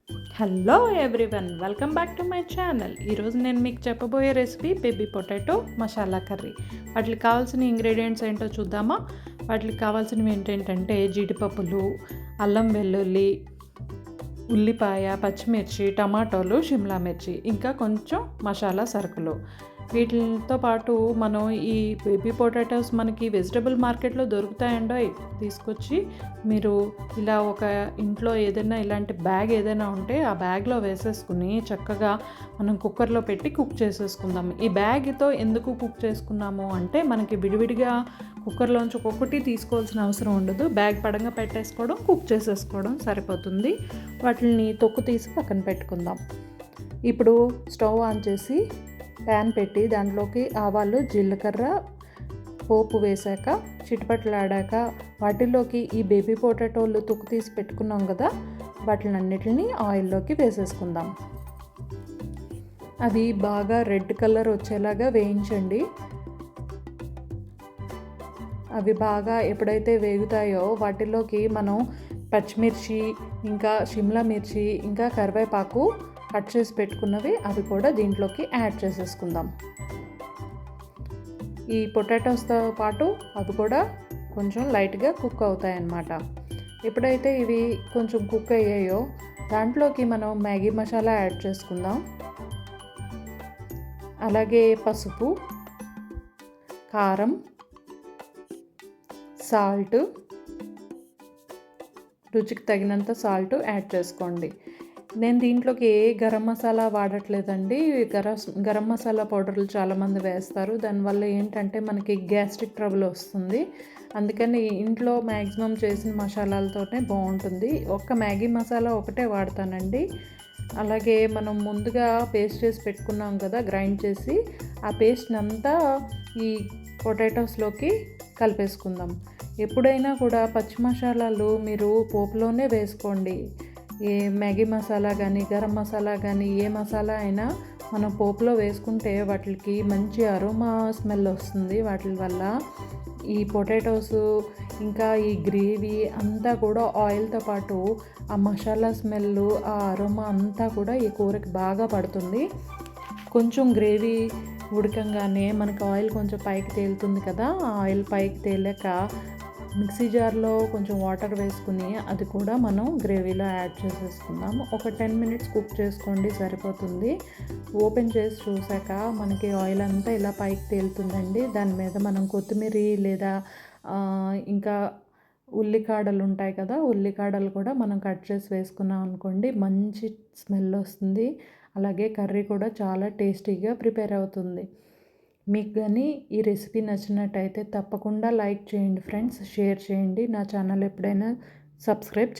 Hello everyone, welcome back to my channel. ఈరోజు నేను మీకు చెప్పబోయే recipe baby potato masala curry. వాటికి కావాల్సిన ఇంగ్రీడియంట్స్ ఏంటో చూద్దామా. వాటికి కావాల్సినవి ఏంటంటే జీడిపప్పులు, అల్లం వెల్లుల్లి, ఉల్లిపాయ, పచ్చిమిర్చి, టమాటోలు, షిమ్లా మిర్చి, ఇంకా కొంచెం మసాలా సరుకులు. వీటితో పాటు మనం ఈ బేబీ పొటాటోస్ మనకి వెజిటబుల్ మార్కెట్లో దొరుకుతాయండో, తీసుకొచ్చి మీరు ఇలా ఒక ఇంట్లో ఏదైనా ఇలాంటి బ్యాగ్ ఏదైనా ఉంటే ఆ బ్యాగ్లో వేసేసుకుని చక్కగా మనం కుక్కర్లో పెట్టి కుక్ చేసేసుకుందాం. ఈ బ్యాగ్తో ఎందుకు కుక్ చేసుకున్నాము అంటే మనకి విడివిడిగా కుక్కర్లోంచి ఒక్కొక్కటి తీసుకోవాల్సిన అవసరం ఉండదు. బ్యాగ్ పడంగా పెట్టేసుకోవడం, కుక్ చేసేసుకోవడం సరిపోతుంది. వాటిని తొక్కు తీసి పక్కన పెట్టుకుందాం. ఇప్పుడు స్టవ్ ఆన్ చేసి ప్యాన్ పెట్టి దాంట్లోకి ఆవాలు, జీలకర్ర, పోపు వేసాక చిటపట్లాడాక వాటిలోకి ఈ బేబీ పొటాటోలు తొక్కు తీసి పెట్టుకున్నాం కదా, వాటినన్నిటిని ఆయిల్లోకి వేసేసుకుందాం. అవి బాగా రెడ్ కలర్ వచ్చేలాగా వేయించండి. అవి బాగా ఎప్పుడైతే వేగుతాయో వాటిలోకి మనం పచ్చిమిర్చి, ఇంకా షిమ్లా మిర్చి, ఇంకా కరివేపాకు కట్ చేసి పెట్టుకున్నవి అవి కూడా దీంట్లోకి యాడ్ చేసేసుకుందాం. ఈ పొటాటోస్తో పాటు అవి కూడా కొంచెం లైట్గా కుక్ అవుతాయి అన్నమాట. ఎప్పుడైతే ఇవి కొంచెం కుక్ అయ్యాయో దాంట్లోకి మనం మ్యాగీ మసాలా యాడ్ చేసుకుందాం. అలాగే పసుపు, కారం, సాల్ట్, రుచికి తగినంత సాల్ట్ యాడ్ చేసుకోండి. నేను దీంట్లోకి ఏ గరం మసాలా వాడట్లేదండి. గరం మసాలా పౌడర్లు చాలామంది వేస్తారు. దానివల్ల ఏంటంటే మనకి గ్యాస్ట్రిక్ ట్రబుల్ వస్తుంది. అందుకని ఇంట్లో మ్యాక్సిమం చేసిన మసాలాలతోనే బాగుంటుంది. ఒక్క మ్యాగీ మసాలా ఒకటే వాడతానండి. అలాగే మనం ముందుగా పేస్ట్ చేసి పెట్టుకున్నాం కదా, గ్రైండ్ చేసి, ఆ పేస్ట్ని అంతా ఈ పొటాటోస్లోకి కలిపేసుకుందాం. ఎప్పుడైనా కూడా పచ్చి మసాలాలు మీరు పోపులోనే వేసుకోండి. ఏ మ్యాగీ మసాలా కానీ, గరం మసాలా కానీ, ఏ మసాలా అయినా మనం పోపులో వేసుకుంటే వాటికి మంచి అరోమా స్మెల్ వస్తుంది. వాటి వల్ల ఈ పొటాటోస్ ఇంకా ఈ గ్రేవీ అంతా కూడా ఆయిల్తో పాటు ఆ మసాలా స్మెల్, ఆ అరోమా అంతా కూడా ఈ కూరకి బాగా పడుతుంది. కొంచెం గ్రేవీ ఉడకంగానే మనకు ఆయిల్ కొంచెం పైకి తేలుతుంది కదా, ఆ ఆయిల్ పైకి తేలాక మిక్సీ జార్లో కొంచెం వాటర్ వేసుకుని అది కూడా మనం గ్రేవీలో యాడ్ చేసేసుకుందాం. ఒక 10 మినిట్స్ కుక్ చేసుకోండి, సరిపోతుంది. ఓపెన్ చేసి చూసాక మనకి ఆయిల్ అంతా ఇలా పైకి తేలుతుందండి. దాని మీద మనం కొత్తిమీర లేదా ఇంకా ఉల్లికాడలు ఉంటాయి కదా, ఉల్లికాడలు కూడా మనం కట్ చేసి వేసుకున్నాం అనుకోండి, మంచి స్మెల్ వస్తుంది. అలాగే కర్రీ కూడా చాలా టేస్టీగా ప్రిపేర్ అవుతుంది. మీకు కానీ ఈ రెసిపీ నచ్చినట్టయితే తప్పకుండా లైక్ చేయండి ఫ్రెండ్స్, షేర్ చేయండి. నా ఛానల్ ఎప్పుడైనా సబ్స్క్రైబ్